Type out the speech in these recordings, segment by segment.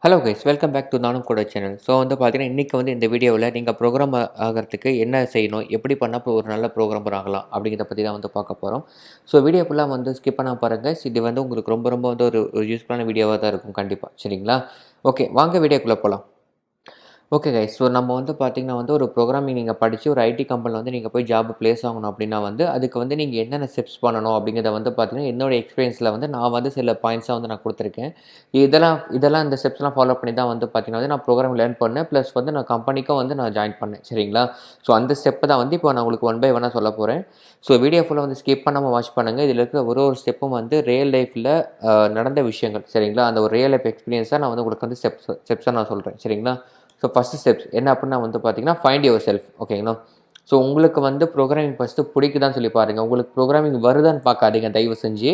Hello guys welcome back to நானும் கூட channel. So பார்த்தீங்கன்னா, இன்றைக்கி இந்த வீடியோவில் நீங்கள் ப்ரோக்ராம் ஆகிறதுக்கு என்ன செய்யணும், எப்படி பண்ணால் இப்போ ஒரு நல்ல ப்ரோக்ராமர் ஆகலாம் அப்படிங்கிறத பற்றி தான் பார்க்க போகிறோம். ஸோ வீடியோ ஃபுல்லாக ஸ்கிப் பண்ணாம பாருங்கள். இது உங்களுக்கு ரொம்ப ரொம்ப ஒரு யூஸ்ஃபுல்லான வீடியோவாக தான் இருக்கும் கண்டிப்பாக. சரிங்களா? ஓகே, வாங்க வீடியோக்குள்ளே போகலாம். ஓகே கைஸ், ஸோ நம்ம பார்த்தீங்கன்னா ஒரு ப்ரோக்ராமிங் நீங்கள் படித்து ஒரு ஐடி கம்பெனியில் நீங்கள் போய் ஜாப் ப்ளேஸ் ஆகணும் அப்படின்னா அதுக்கு நீங்கள் என்னென்ன ஸ்டெப்ஸ் பண்ணணும் அப்படிங்கிறத பார்த்தீங்கன்னா என்னோட எக்ஸ்பீரியன்ஸில் நான் சில பாயிண்ட்ஸாக நான் கொடுத்துருக்கேன். இதெல்லாம் இந்த ஸ்டெப்ஸ்லாம் ஃபாலோ பண்ணி தான் பார்த்தீங்கன்னா நான் ப்ரோக்ராம் லேர்ன் பண்ணேன். ப்ளஸ் நான் கம்பெனிக்கும் நான் ஜாயின் பண்ணேன். சரிங்களா? ஸோ அந்த ஸ்டெப்பை தான் இப்போ நான் உங்களுக்கு ஒன் பை ஒன்னாக சொல்ல போகிறேன். ஸோ வீடியோ ஃபுல்லாக ஸ்கிப் பண்ணாமல் வாட்ச் பண்ணுங்கள். இதில் இருக்கிற ஒரு ஸ்டெப்பும் ரியல் லைஃப்பில் நடந்த விஷயங்கள். சரிங்களா? அந்த ஒரு ரியல் லைஃப் எக்ஸ்பீரியன்ஸாக நான் உங்களுக்கு ஸ்டெப்ஸாக நான் சொல்கிறேன். சரிங்களா? ஸோ ஃபஸ்ட்டு ஸ்டெப்ஸ் என்ன அப்படின்னா பார்த்தீங்கன்னா ஃபைண்ட் யுவர் செல்ஃப். ஓகேங்களா? ஸோ உங்களுக்கு ப்ரோக்ராமிங் ஃபஸ்ட்டு பிடிக்குதான்னு சொல்லி பாருங்கள். உங்களுக்கு ப்ரோக்ராமிங் வருதான்னு பார்க்காதீங்க தயவு செஞ்சு.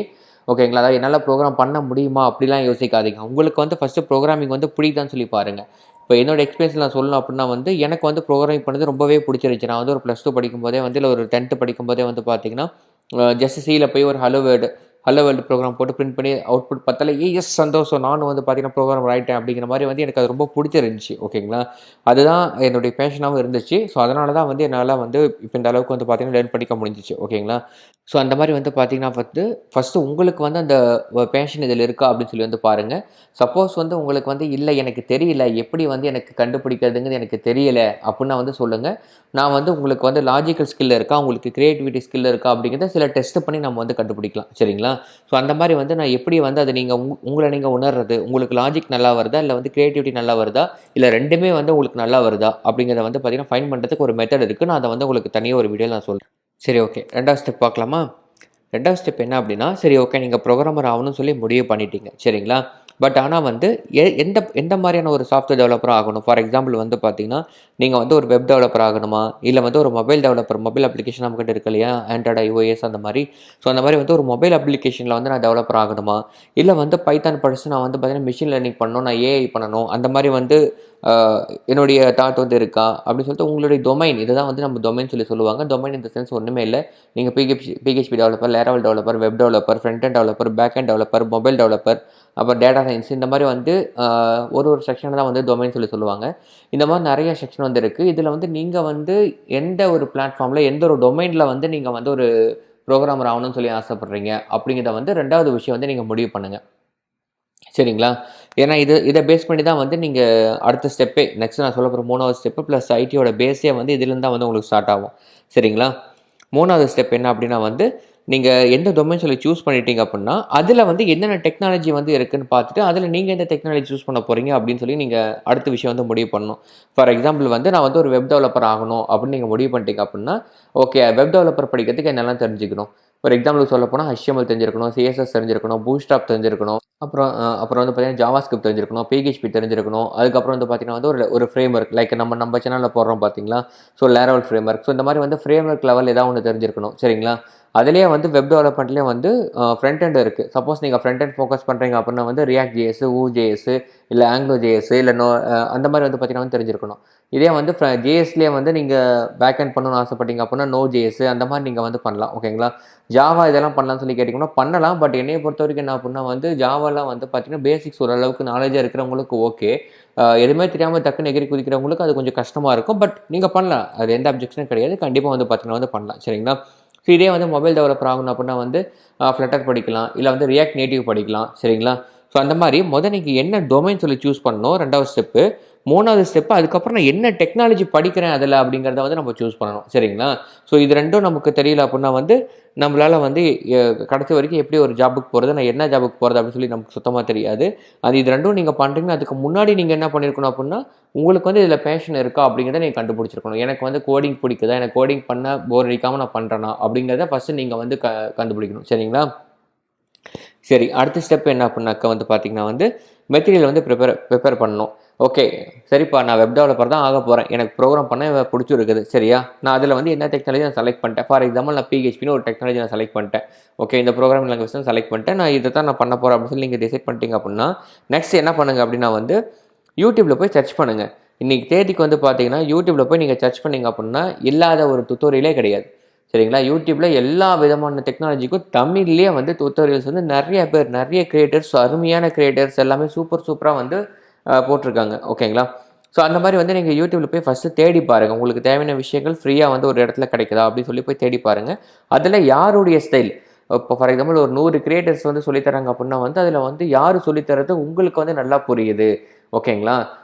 ஓகேங்களா? அதாவது என்னால் ப்ரோக்ராம் பண்ண முடியுமா அப்படிலாம் யோசிக்காதீங்க. உங்களுக்கு ஃபஸ்ட்டு ப்ரோக்ராமிங் பிடிக்குதான்னு சொல்லி பாருங்கள். இப்போ என்னோட எக்ஸ்பீரியன்ஸ் நான் சொல்லணும் அப்படின்னா எனக்கு ப்ரோக்ராமிங் பண்ணது ரொம்பவே பிடிச்சிருந்துச்சு. நான் ஒரு +2 படிக்கும்போதே இல்லை ஒரு 10th படிக்கும்போதே பார்த்தீங்கன்னா ஜஸ்ட் சியில் போய் ஒரு ஹலோ வேர்ல்டு ப்ரோக்ராம் போட்டு பிரிண்ட் பண்ணி அவுட்புட் பார்த்தாலே எஸ் சந்தோஷம், நானும் பார்த்தீங்கன்னா ப்ரோக்ராம் ஆகிட்டேன் அப்படிங்கிற மாதிரி எனக்கு அது ரொம்ப பிடிச்சிருந்துச்சி. ஓகேங்களா? அதுதான் என்னுடைய பேஷனாகவும் இருந்துச்சு. ஸோ அதனால தான் என்னால் இப்போ இந்த அளவுக்கு பார்த்தீங்கன்னா லேர்ன் பண்ணிக்க முடிஞ்சிச்சு. ஓகேங்களா? ஸோ அந்த மாதிரி பார்த்தீங்கன்னா ஃபஸ்ட்டு உங்களுக்கு அந்த பேஷன் இதில் இருக்கா அப்படின்னு சொல்லி பாருங்கள். சப்போஸ் உங்களுக்கு இல்லை எனக்கு தெரியல, எப்படி எனக்கு கண்டுபிடிக்கிறதுங்கிறது எனக்கு தெரியலை அப்படின்னா சொல்லுங்கள். நான் உங்களுக்கு லாஜிக்கல் ஸ்கில் இருக்கா, உங்களுக்கு கிரியேட்டிவிட்டி ஸ்கில் இருக்கா அப்படிங்கிறத சில டெஸ்ட் பண்ணி நம்ம கண்டுபிடிக்கலாம். சரிங்களா? ஸோ அந்த மாதிரி நான் எப்படி அதை நீங்கள் உங்களை நீங்கள் உணர்றது, உங்களுக்கு லாஜிக் நல்லா வருதா, இல்லை கிரியேட்டிவிட்டி நல்லா வருதா, இல்லை ரெண்டுமே உங்களுக்கு நல்லா வருதா அப்படிங்கிறத பார்த்தீங்கன்னா ஃபைண்ட் பண்ணுறதுக்கு ஒரு மெத்தட் இருக்குது. நான் அதை உங்களுக்கு தனியாக ஒரு வீடியோவில் நான் சொல்கிறேன். சரி, ஓகே, ரெண்டாவது ஸ்டெப் பார்க்கலாமா? ரெண்டாவது ஸ்டெப் என்ன அப்படின்னா, சரி ஓகே, நீங்கள் ப்ரோக்ராமர் ஆகணும்னு சொல்லி முடிவு பண்ணிட்டீங்க. சரிங்களா? பட் ஆனால் எந்த எந்த மாதிரியான ஒரு சாஃப்ட்வேர் டெவலப்பராக ஆகணும்? ஃபார் எக்ஸாம்பிள் பார்த்தீங்கன்னா, நீங்கள் ஒரு வெப் டெவலப்பர் ஆகணுமா, இல்லை ஒரு மொபைல் டெவலப்பர், மொபைல் அப்ளிகேஷன் நம்மகிட்ட இருக்கு இல்லையா, ஆண்ட்ராய்டு, iOS அந்த மாதிரி. ஸோ அந்த மாதிரி ஒரு மொபைல் அப்ளிகேஷனில் நான் டெவலப்பர் ஆகணுமா, இல்லை பைத்தான் படித்து நான் பார்த்தீங்கன்னா மிஷின் லேர்னிங் பண்ணணும், நான் ஏஐ பண்ணணும், அந்த மாதிரி என்னுடைய தாட் இருக்கா அப்படின்னு சொல்லிட்டு உங்களுடைய டொமைன், இதை தான் நம்ம டொமைன் சொல்லுவாங்க. டொமைன் இந்த சென்ஸ் ஒன்றுமே இல்லை. நீங்கள் PHP developer, Laravel developer, web developer, front end developer, back end developer, mobile developer, அப்புறம் டேட்டா சயின்ஸ், இந்த மாதிரி ஒரு செக்ஷனை தான் டொமைன் சொல்லுவாங்க. இந்த மாதிரி நிறைய செக்ஷன் இருக்குது. இதில் நீங்கள் எந்த ஒரு பிளாட்ஃபார்மில் எந்த ஒரு டொமைனில் நீங்கள் ஒரு ப்ரோக்ராமர் ஆகணும்னு சொல்லி ஆசைப்பட்றீங்க அப்படிங்கிறத ரெண்டாவது விஷயம் நீங்கள் முடிவு பண்ணுங்கள். சரிங்களா? ஏன்னா இதை பேஸ் பண்ணி தான் நீங்கள் அடுத்த ஸ்டெப்பே, நெக்ஸ்ட் நான் சொல்ல போகிற 3வது ஸ்டெப்பு ப்ளஸ் ஐடியோட பேஸே இதுலேருந்து தான் உங்களுக்கு ஸ்டார்ட் ஆகும். சரிங்களா? 3வது ஸ்டெப் என்ன அப்படின்னா நீங்கள் எந்த டொமைன் சூஸ் பண்ணிட்டீங்க அப்படின்னா அதில் என்னென்ன டெக்னாலஜி இருக்குன்னு பார்த்துட்டு அதில் நீங்கள் எந்த டெக்னாலஜி சூஸ் பண்ண போகிறீங்க அப்படின்னு சொல்லி நீங்கள் அடுத்த விஷயம் முடிவு பண்ணணும். ஃபார் எக்ஸாம்பிள் நான் ஒரு வெப் டெவலப்பர் ஆகணும் அப்படின்னு நீங்கள் முடிவு பண்ணிட்டீங்க அப்படின்னா, ஓகே, வெப் டெவலப்பர் படிக்கிறதுக்கு என்னெல்லாம் தெரிஞ்சுக்கணும். ஃபார் எக்ஸாம்பிள் சொல்ல போனால் HTML தெரிஞ்சிருக்கணும், CSS தெரிஞ்சிருக்கணும், பூட்ஸ்ட்ராப் தெரிஞ்சிருக்கணும், அப்புறம் பார்த்தீங்கன்னா ஜாவா ஸ்கிரிப்ட் தெரிஞ்சிருக்கணும், PHP தெரிஞ்சிருக்கணும். அதுக்கப்புறம் பார்த்தீங்கன்னா ஒரு ஃப்ரேம் ஒர்க், லைக் நம்ம சேனலில் போடுறோம் பார்த்தீங்களா, so Laravel frame work. So இந்த மாதிரி ஃப்ரேம் ஒர்க் லெவல் ஏதாவது ஒன்று தெரிஞ்சிருக்கணும். சரிங்களா? அதிலேயே வெப் டெவலப்மெண்ட்லேயே ஃப்ரண்ட் எண்ட் இருக்குது. சப்போஸ் நீங்கள் ஃப்ரண்ட் எண்ட் ஃபோக்கஸ் பண்ணுறீங்க அப்படின்னா ரியாக்ட் ஜேஎஸ், ஜேஎஸ், இல்லை ஆங்க்லோ ஜேஎஸ், இல்லை அந்த மாதிரி பார்த்தீங்கன்னா தெரிஞ்சிருக்கணும். இதே ஜேஎஸ்லேயே நீங்கள் பேக் எண்ட் பண்ணணும்னு ஆசைப்பட்டீங்க அப்படின்னா நோ ஜேஎஸ், அந்த மாதிரி நீங்கள் பண்ணலாம். ஓகேங்களா? ஜாவா இதெல்லாம் பண்ணலாம்னு சொல்லி கேட்டிங்கன்னா பண்ணலாம். பட் என்னையை பொறுத்த வரைக்கும் என்ன அப்படின்னா ஜாவாலாம் பார்த்தீங்கன்னா பேசிக்ஸ் ஓரளவுக்கு நாலேஜாக இருக்கிறவங்களுக்கு ஓகே. எதுவுமே தெரியாமல் டக்குன்னு எகிரி குதிக்கிறவங்களுக்கு அது கொஞ்சம் கஷ்டமாக இருக்கும். பட் நீங்கள் பண்ணலாம், அது எந்த அப்ஜெக்ஷனும் கிடையாது. கண்டிப்பாக பார்த்தீங்கன்னா பண்ணலாம். சரிங்களா? ஸோ இதே மொபைல் டெவலப்பர் ஆகணும் அப்படின்னா ஃப்ளட்டர் படிக்கலாம், இல்லை ரியாக்ட் நேட்டிவ் படிக்கலாம். சரிங்களா? ஸோ அந்த மாதிரி நீங்கள் என்ன டொமைன் சூஸ் பண்ணணும், ரெண்டாவது ஸ்டெப்பு. 3வது ஸ்டெப்பு, அதுக்கப்புறம் நான் என்ன டெக்னாலஜி படிக்கிறேன் அதில் அப்படிங்கிறத நம்ம சூஸ் பண்ணணும். சரிங்களா? ஸோ இது ரெண்டும் நமக்கு தெரியல அப்படின்னா நம்மளால் கடைசி வரைக்கும் எப்படி ஒரு ஜாபுக்கு போகிறது, நான் என்ன ஜாபுக்கு போகிறது அப்படின்னு சொல்லி நமக்கு சுத்தமாக தெரியாது. இது ரெண்டும் நீங்கள் பண்ணுறீங்கன்னா அதுக்கு முன்னாடி நீங்கள் என்ன பண்ணியிருக்கணும் அப்படின்னா உங்களுக்கு இதில் பேஷன் இருக்கா அப்படிங்கிறத நீங்கள் கண்டுபிடிச்சிருக்கணும். எனக்கு கோடிங் பிடிக்குதா, எனக்கு கோடிங் பண்ண போர் அடிக்காமல் நான் பண்ணுறேன்னா அப்படிங்கிறத ஃபஸ்ட்டு நீங்கள் கண்டுபிடிக்கணும். சரிங்களா? சரி, அடுத்த ஸ்டெப் என்ன அப்படின்னாக்க பார்த்தீங்கன்னா மெட்டீரியல் ப்ரிப்பேர் பண்ணணும். ஓகே, சரிப்பா, நான் வெப் டெவலப்பர் தான் ஆக போகிறேன், எனக்கு ப்ரோக்ராம் பண்ண பிடிச்சிருக்குது. சரியா? நான் அதில் என்ன டெக்னாலஜி நான் செலக்ட் பண்ணிட்டேன். ஃபார் எக்ஸாம்பிள் நான் PHPன்னு ஒரு டெக்னாலஜி நான் செலக்ட் பண்ணிட்டேன். ஓகே, இந்த ப்ரோக்ராமிங் லாங்குவேஜ் தான் செலக்ட் பண்ணிட்டேன், நான் இதை தான் நான் பண்ண போகிறேன் அப்படின்னு சொல்லி நீங்கள் டிசைட் பண்ணிட்டீங்க அப்படின்னா நெக்ஸ்ட் என்ன பண்ணுங்கள் அப்படின்னா யூடியூப்பில் போய் சர்ச் பண்ணுங்கள். இன்றைக்கி தேதிக்கு பார்த்தீங்கன்னா யூடியூப்பில் போய் நீங்கள் சர்ச் பண்ணிங்க அப்படின்னா இல்லாத ஒரு டுட்டோரியலே கிடையாது. சரிங்களா? யூடியூப்பில் எல்லா விதமான டெக்னாலஜிக்கும் தமிழ்லேயே டுட்டோரியல்ஸ் நிறைய பேர், நிறைய கிரியேட்டர்ஸ், அருமையான கிரியேட்டர்ஸ் எல்லாமே சூப்பராக போட்டிருக்காங்க. ஓகேங்களா? ஸோ அந்த மாதிரி வந்து நீங்கள் யூடியூப்பில் போய் ஃபஸ்ட்டு தேடி பாருங்கள். உங்களுக்கு தேவையான விஷயங்கள் ஃப்ரீயாக வந்து ஒரு இடத்துல கிடைக்குதா அப்படின்னு சொல்லி போய் தேடி பாருங்கள். அதில் யாருடைய ஸ்டைல், இப்போ ஃபார் எக்ஸாம்பிள் ஒரு 100 கிரியேட்டர்ஸ் வந்து சொல்லித்தராங்க அப்படின்னா வந்து அதில் வந்து யார் சொல்லித்தரது உங்களுக்கு வந்து நல்லா புரியுது. ஓகேங்களா?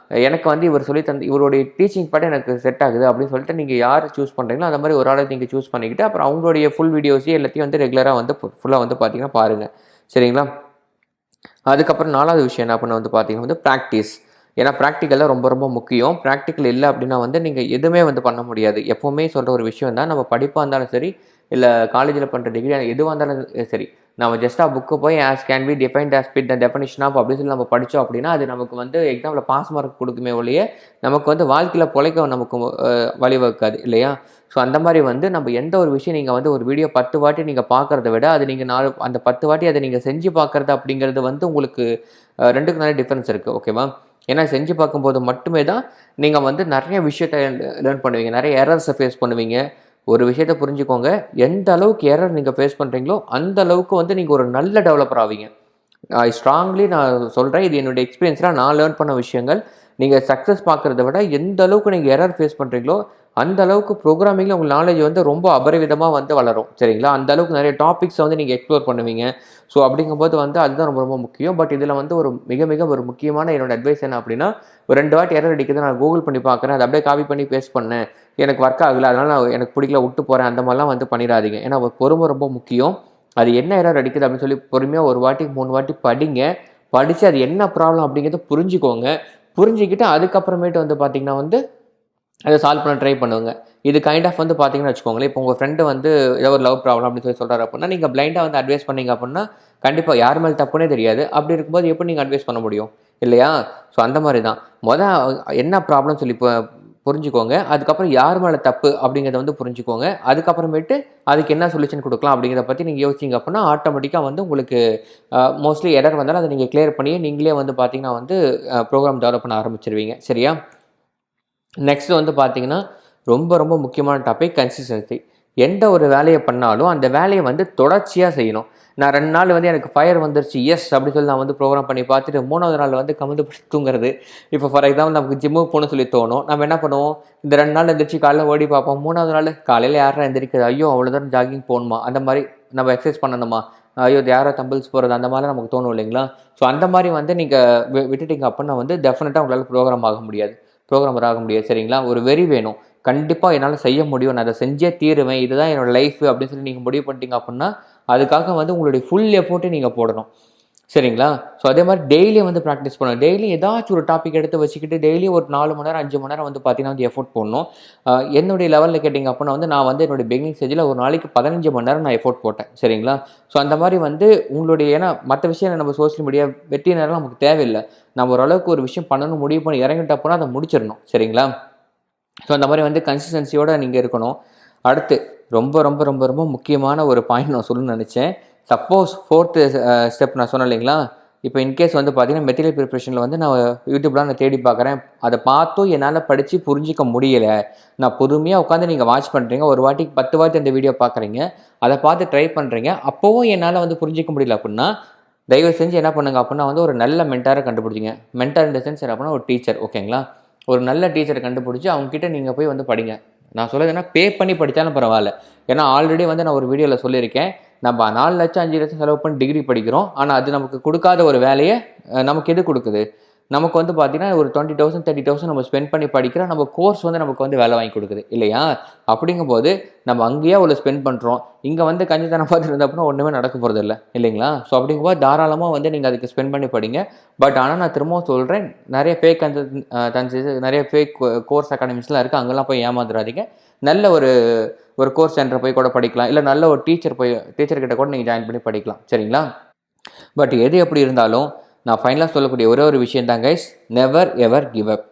எனக்கு வந்து இவர் சொல்லி தந்து இவருடைய டீச்சிங் பாட்டு எனக்கு செட் ஆகுது அப்படின்னு சொல்லிட்டு நீங்கள் யார் சூஸ் பண்ணுறீங்களோ அந்த மாதிரி ஒரு ஆளை நீங்கள் சூஸ் பண்ணிக்கிட்டு அப்புறம் அவங்களுடைய ஃபுல் வீடியோஸையும் எல்லாத்தையும் வந்து ரெகுலராக வந்து ஃபுல்லாக வந்து பார்த்தீங்கன்னா பாருங்கள். சரிங்களா? அதுக்கப்புறம் 4வது விஷயம் என்ன பண்ண வந்து பார்த்தீங்கன்னா வந்து ப்ராக்டிஸ். ஏன்னா ப்ராக்டிக்கல்லாம் ரொம்ப ரொம்ப முக்கியம். ப்ராக்டிக்கல் இல்லை அப்படின்னா வந்து நீங்கள் எதுவுமே வந்து பண்ண முடியாது. எப்போவுமே சொல்கிற ஒரு விஷயம் தான், நம்ம படிப்பாக இருந்தாலும் சரி, இல்லை காலேஜில் பண்ணுற டிகிரி எதுவாக இருந்தாலும் சரி, நம்ம ஜஸ்ட்டாக புக்கு போய் as can be defined as per the definition of அப்படின்னு சொல்லி நம்ம படித்தோம் அப்படின்னா அது நமக்கு வந்து எக்ஸாமில் பாஸ் மார்க் கொடுக்குமே ஒழிய நமக்கு வந்து வாழ்க்கையில் பிழைக்க நமக்கு வழிவகுக்காது இல்லையா? ஸோ அந்த மாதிரி வந்து நம்ம எந்த ஒரு விஷயம் நீங்கள் வந்து ஒரு வீடியோ 10 வாட்டி நீங்கள் பார்க்குறத விட அது நீங்கள் அந்த 10 வாட்டி அதை நீங்கள் செஞ்சு பார்க்குறது அப்படிங்கிறது வந்து உங்களுக்கு 2க்கும் நிறைய டிஃப்ரென்ஸ் இருக்குது. ஓகேவா? ஏன்னா செஞ்சு பார்க்கும்போது மட்டுமே தான் நீங்கள் வந்து நிறைய விஷயத்தை லேர்ன் பண்ணுவீங்க, நிறைய எரர்ஸை ஃபேஸ் பண்ணுவீங்க. ஒரு விஷயத்த புரிஞ்சுக்கோங்க, எந்த அளவுக்கு எரர் நீங்கள் ஃபேஸ் பண்ணுறீங்களோ அந்த அளவுக்கு வந்து நீங்கள் ஒரு நல்ல டெவலப்பர் ஆவீங்க. ஸ்ட்ராங்லி நான் சொல்கிறேன், இது என்னுடைய எக்ஸ்பீரியன்ஸில் நான் லேர்ன் பண்ண விஷயங்கள். நீங்கள் சக்ஸஸ் பார்க்குறத விட எந்த அளவுக்கு நீங்கள் எரர் ஃபேஸ் பண்ணுறீங்களோ அந்த அளவுக்கு ப்ரோக்ராமிங்கில் உங்கள் நாலேஜ் வந்து ரொம்ப அபரிவிதமாக வந்து வளரும். சரிங்களா? அந்த அளவுக்கு நிறைய டாபிக்ஸை வந்து நீங்கள் எக்ஸ்ப்ளோர் பண்ணுவீங்க. ஸோ அப்படிங்கும்போது வந்து அதுதான் ரொம்ப ரொம்ப முக்கியம். பட் இதில் வந்து ஒரு மிக மிக ஒரு முக்கியமான என்னோட அட்வைஸ் என்ன அப்படின்னா, ஒரு 2 வாட்டி எரர் அடிக்குது, நான் கூகுள் பண்ணி பார்க்குறேன், அதை அப்படியே காப்பி பண்ணி பேஸ்ட் பண்ணேன், எனக்கு ஒர்க் ஆகலை, அதனால் நான் எனக்கு பிடிக்கல விட்டு போகிறேன், அந்த மாதிரிலாம் வந்து பண்ணிடாதீங்க. ஏன்னா பொறுமை ரொம்ப முக்கியம். அது என்ன எரர் அடிக்குது அப்படின்னு சொல்லி பொறுமையாக 1 வாட்டி 3 வாட்டி படிங்க. படித்து அது என்ன ப்ராப்ளம் அப்படிங்கிறத புரிஞ்சுக்கோங்க. புரிஞ்சுக்கிட்டு அதுக்கப்புறமேட்டு வந்து பார்த்தீங்கன்னா வந்து அதை சால்வ் பண்ண ட்ரை பண்ணுங்க. இது கைண்ட் ஆஃப் வந்து பார்த்தீங்கன்னு வச்சுக்கோங்களேன், இப்போ உங்கள் ஃப்ரெண்டு வந்து ஏதோ ஒரு லவ் ப்ராப்ளம் அப்படின்னு சொல்லி சொல்கிறாரு அப்படின்னா, நீங்கள் பிளைண்டாக வந்து அட்வைஸ் பண்ணீங்க அப்படின்னா, கண்டிப்பாக யார் மேலே தப்புனே தெரியாது. அப்படி இருக்கும்போது எப்படி நீங்கள் அட்வைஸ் பண்ண முடியும்? இல்லையா? ஸோ அந்த மாதிரி தான். என்ன ப்ராப்ளம் சொல்லி புரிஞ்சுக்கோங்க. அதுக்கப்புறம் யார் மேலே தப்பு அப்படிங்கிறத வந்து புரிஞ்சுக்கோங்க. அதுக்கப்புறமேட்டு அதுக்கு என்ன சொல்யூஷன் கொடுக்கலாம் அப்படிங்கிறத பற்றி நீங்கள் யோசிச்சிங்க அப்படின்னா, ஆட்டோமேட்டிக்காக வந்து உங்களுக்கு மோஸ்ட்லி எரர் வந்தாலும் அதை நீங்கள் கிளியர் பண்ணி நீங்களே வந்து பார்த்தீங்கன்னா வந்து ப்ரோக்ராம் டெவலப் பண்ண ஆரம்பிச்சிருவீங்க. சரியா? நெக்ஸ்ட் வந்து பார்த்தீங்கன்னா, ரொம்ப ரொம்ப முக்கியமான டாபிக் கன்சிஸ்டன்சி. எந்த ஒரு வேலையை பண்ணாலும் அந்த வேலையை வந்து தொடர்ச்சியாக செய்யணும். நான் 2 நாள் வந்து எனக்கு ஃபயர் வந்துருச்சு, எஸ் அப்படின்னு சொல்லி நான் வந்து ப்ரோக்ராம் பண்ணி பார்த்துட்டு 3வது நாள் வந்து கமிழ்ந்து தூங்குறது. இப்போ ஃபார் எக்ஸாம்பிள் நமக்கு ஜிம்முக்கு போகணும்னு சொல்லி தோணும். நம்ம என்ன பண்ணுவோம், இந்த 2 நாள் எந்திரிச்சு காலையில் ஓடி பார்ப்போம். 3வது நாள் காலையில் யாரா எந்திரிக்குது, ஐயோ அவ்வளோ தூரம் ஜாகிங் போகணுமா, அந்த மாதிரி நம்ம எக்ஸசைஸ் பண்ணணுமா, ஐயோ யாரோ தம்பிள்ஸ் போகிறது, அந்த மாதிரிலாம் நமக்கு தோணும் இல்லைங்களா? ஸோ அந்த மாதிரி வந்து நீங்கள் விட்டுட்டீங்க அப்படின்னா வந்து டெஃபினட்டாக உங்களால் ப்ரோக்ராமர் ஆக முடியாது. சரிங்களா? ஒரு வெறி வேணும். கண்டிப்பாக என்னால் செய்ய முடியும், நான் அதை செஞ்சே தீருவேன், இதுதான் என்னோட லைஃப் அப்படின்னு சொல்லி நீங்கள் முடிவு பண்ணிட்டீங்க அப்படின்னா அதுக்காக வந்து உங்களுடைய ஃபுல் எஃபோர்ட்டை நீங்கள் போடணும். சரிங்களா? ஸோ அதே மாதிரி டெய்லியும் வந்து ப்ராக்டிஸ் பண்ணணும். டெய்லி ஏதாச்சும் ஒரு டாபிக் எடுத்து வச்சுக்கிட்டு டெய்லி ஒரு 4 மணி நேரம் 5 மணி நேரம் வந்து பார்த்தீங்கன்னா வந்து எஃபோர்ட் போடணும். என்னுடைய லெவலில் கேட்டிங்க அப்படின்னா வந்து நான் வந்து என்னுடைய பிகினிங் ஸ்டேஜில் ஒரு நாளைக்கு 15 மணி நேரம் நான் எஃபோர்ட் போட்டேன். சரிங்களா? ஸோ அந்த மாதிரி வந்து உங்களுடைய ஏன்னா மற்ற விஷயம் நம்ம சோஷியல் மீடியா வெற்றி நேரம் நமக்கு தேவையில்லை. நம்ம ஓரளவுக்கு ஒரு விஷயம் பண்ணணும் முடிவு பண்ணி இறங்கிட்ட அப்புறம் அதை முடிச்சிடணும். சரிங்களா? ஸோ அந்த மாதிரி வந்து கன்சிஸ்டன்சியோடு நீங்கள் இருக்கணும். அடுத்து ரொம்ப ரொம்ப ரொம்ப ரொம்ப முக்கியமான ஒரு பாயிண்ட் நான் சொல்லணும்னு நினச்சேன். சப்போஸ் 4th ஸ்டெப் நான் சொன்னேன் இல்லைங்களா? இப்போ இன்கேஸ் வந்து பார்த்தீங்கன்னா மெட்டீரியல் ப்ரிப்ரேஷனில் வந்து நான் யூடியூப்லாம் நான் தேடி பார்க்குறேன், அதை பார்த்தும் என்னால் படித்து புரிஞ்சிக்க முடியலை. நான் பொறுமையாக உட்காந்து நீங்கள் வாட்ச் பண்ணுறீங்க, ஒரு வாட்டிக்கு 10 வாட்டி அந்த வீடியோ பார்க்குறீங்க, அதை பார்த்து ட்ரை பண்ணுறீங்க, அப்போவும் என்னால் வந்து புரிஞ்சிக்க முடியல அப்படின்னா தயவு செஞ்சு என்ன பண்ணுங்க அப்படின்னா வந்து ஒரு நல்ல மென்டாரை கண்டுபிடிச்சிங்க. மென்டார் இன் த சென்ஸ் என்ன அப்படின்னா ஒரு டீச்சர். ஓகேங்களா? ஒரு நல்ல டீச்சரை கண்டுபிடிச்சி அவங்ககிட்ட நீங்கள் போய் வந்து படிங்க. நான் சொல்கிறது என்ன, பே பண்ணி படித்தாலும் பரவாயில்ல. ஏன்னா ஆல்ரெடி வந்து நான் ஒரு வீடியோவில் சொல்லியிருக்கேன், நம்ம 4 லட்சம் 5 லட்சம் செலவு பண்ணி டிகிரி படிக்கிறோம், ஆனால் அது நமக்கு கொடுக்காத ஒரு வேலையை நமக்கு எது கொடுக்குது? நமக்கு வந்து பார்த்தீங்கன்னா ஒரு 20,000 30,000 நம்ம ஸ்பெண்ட் பண்ணி படிக்கிறோம், நம்ம கோர்ஸ் வந்து நமக்கு வந்து வேலை வாங்கி கொடுக்குது இல்லையா? அப்படிங்கும்போது நம்ம அங்கேயே அவ்வளோ ஸ்பெண்ட் பண்ணுறோம், இங்கே வந்து கஞ்சித்தனம் பார்த்துட்டு இருந்த அப்படின்னா ஒன்றுமே நடக்க போகிறது இல்லை இல்லைங்களா? ஸோ அப்படிங்கும்போது தாராளமாக வந்து நீங்கள் அதுக்கு ஸ்பெண்ட் பண்ணி படிங்க. பட் ஆனால் நான் திரும்பவும் சொல்கிறேன், நிறைய ஃபேக் நிறைய ஃபேக் கோர்ஸ் அகாடமிஸ்லாம் இருக்குது, அங்கெல்லாம் போய் ஏமாந்துடாதீங்க. நல்ல ஒரு கோர்ஸ் சென்டர் போய் கூட படிக்கலாம், இல்லை நல்ல ஒரு டீச்சர்கிட்ட கூட நீங்கள் ஜாயின் பண்ணி படிக்கலாம். சரிங்களா? பட் எது எப்படி இருந்தாலும் நான் ஃபைனலாக சொல்லக்கூடிய ஒரே ஒரு விஷயம் தான் guys, never ever give up.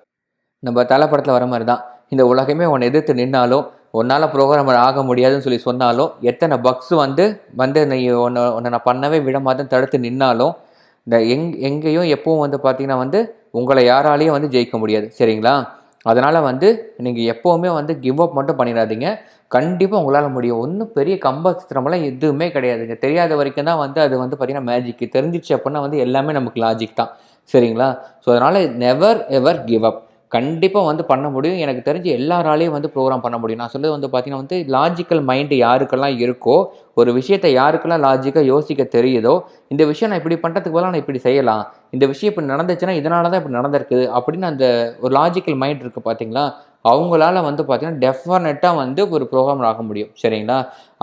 நம்ம தலை படத்தில் வர மாதிரி தான், இந்த உலகமே உன்னை எதிர்த்து நின்னாலும், உன்னால் ப்ரோக்ராமர் ஆக முடியாதுன்னு சொல்லி சொன்னாலும், எத்தனை பக்ஸ் வந்து நீ உன்னை நான் பண்ணவே விட மாட்டேன் தடுத்து நின்னாலும், இந்த எங்கேயும் எப்பவும் வந்து பார்த்தீங்கன்னா வந்து உங்களை யாராலையும் வந்து ஜெயிக்க முடியாது. சரிங்களா? அதனால் வந்து நீங்கள் எப்போவுமே வந்து கிவ் அப் மட்டும் பண்ணிடாதீங்க. கண்டிப்பாக உங்களால் முடியும். ஒன்றும் பெரிய கம்பச்சித்திரமெல்லாம் எதுவுமே கிடையாதுங்க. தெரியாத வரைக்கும் தான் வந்து அது வந்து பார்த்தீங்கன்னா மேஜிக்கு. தெரிஞ்சிச்சு அப்படின்னா வந்து எல்லாமே நமக்கு லாஜிக் தான். சரிங்களா? ஸோ அதனால் நெவர் எவர் கிவ் அப். கண்டிப்பாக வந்து பண்ண முடியும். எனக்கு தெரிஞ்சு எல்லாராலையும் வந்து ப்ரோக்ராம் பண்ண முடியும். நான் சொல்றது வந்து பார்த்தீங்கன்னா வந்து லாஜிக்கல் மைண்டு யாருக்கெல்லாம் இருக்கோ, ஒரு விஷயத்தை யாருக்கெல்லாம் லாஜிக்காக யோசிக்க தெரியுதோ, இந்த விஷயம் நான் இப்படி பண்ணுறதுக்கு பதிலா நான் இப்படி செய்யலாம். இந்த விஷயம் இப்படி நடந்துச்சுன்னா இதனால தான் இப்படி நடந்திருக்குது அப்படின்னு அந்த ஒரு லாஜிக்கல் மைண்ட் இருக்குது பார்த்தீங்களா? அவங்களால வந்து பார்த்தீங்கன்னா டெஃபினட்டாக வந்து ஒரு ப்ரோகிராமர் ஆக முடியும். சரிங்களா?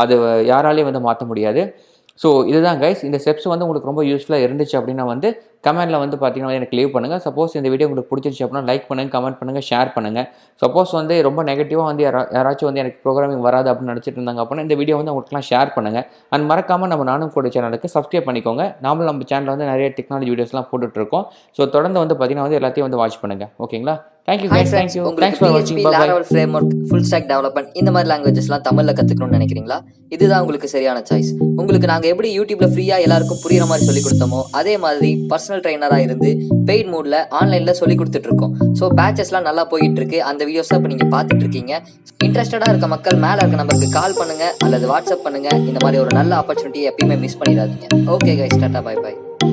அது யாராலையும் வந்து மாற்ற முடியாது. ஸோ இதுதான் கைஸ். இந்த ஸ்டெப்ஸ் வந்து உங்களுக்கு ரொம்ப யூஸ்ஃபுல்லாக இருந்துச்சு அப்படின்னா வந்து கமெண்ட்ல வந்து பார்த்தீங்கன்னா எனக்கு லீவ் பண்ணுங்கள். சப்போஸ் இந்த வீடியோ உங்களுக்கு பிடிச்சிருச்சு அப்படின்னா லைக் பண்ணுங்கள், கமெண்ட் பண்ணுங்கள், ஷேர் பண்ணுங்கள். சப்போஸ் வந்து ரொம்ப நெகட்டிவாக வந்து யாராச்சும் வந்து எனக்கு ப்ரோக்ராமிங் வராது அப்படின்னு நினச்சிட்டு இருந்தாங்க அப்படின்னா இந்த வீடியோ வந்து உங்களுக்குலாம் ஷேர் பண்ணுங்கள். அண்ட் மறக்காமல் நம்ம நானும் கூட சேனலுக்கு சப்ஸ்கிரைப் பண்ணிக்கோங்க. நாமளும் நம்ம சேனலில் வந்து நிறைய டெக்னாலஜி வீடியோஸ்லாம் போட்டுட்ருக்கோம். ஸோ தொடர்ந்து வந்து பார்த்தீங்கன்னா வந்து எல்லாத்தையும் வந்து வாட்ச் பண்ணுங்கள். ஓகேங்களா? Thank you hi guys. Friends, thank you. உங்களுக்கு தேங்க்ஸ் ஃபார் PHP, வாட்சிங். Bye. Laravel framework, full stack development இந்த மாதிரி லாங்குவேஜஸ்லாம் தமிழில் கற்றுக்கணும்னு நினைக்கிறீங்களா? இதுதான் உங்களுக்கு சரியான சாய்ஸ். உங்களுக்கு நாங்கள் எப்படி யூடியூப்ல ஃப்ரீயாக எல்லாருக்கும் புரியுற மாதிரி சொல்லி கொடுத்தோமோ அதே மாதிரி பர்சனல் ட்ரைனராக இருந்து பெய்ட் மூடில் ஆன்லைனில் சொல்லி கொடுத்துட்ருக்கோம். ஸோ பேச்சஸ்லாம் நல்லா போயிட்டு இருக்கு. அந்த வீடியோஸ் இப்போ நீங்கள் பார்த்துட்டு இருக்கீங்க. இன்ட்ரெஸ்டடாக இருக்க மக்கள் மேலே இருக்க நம்பருக்கு கால் பண்ணுங்க அல்லது வாட்ஸ்அப் பண்ணுங்க. இந்த மாதிரி ஒரு நல்ல ஆப்பர்ச்சுனிட்டி எப்பயுமே மிஸ் பண்ணிடாதீங்க. Okay guys, tata, bye by.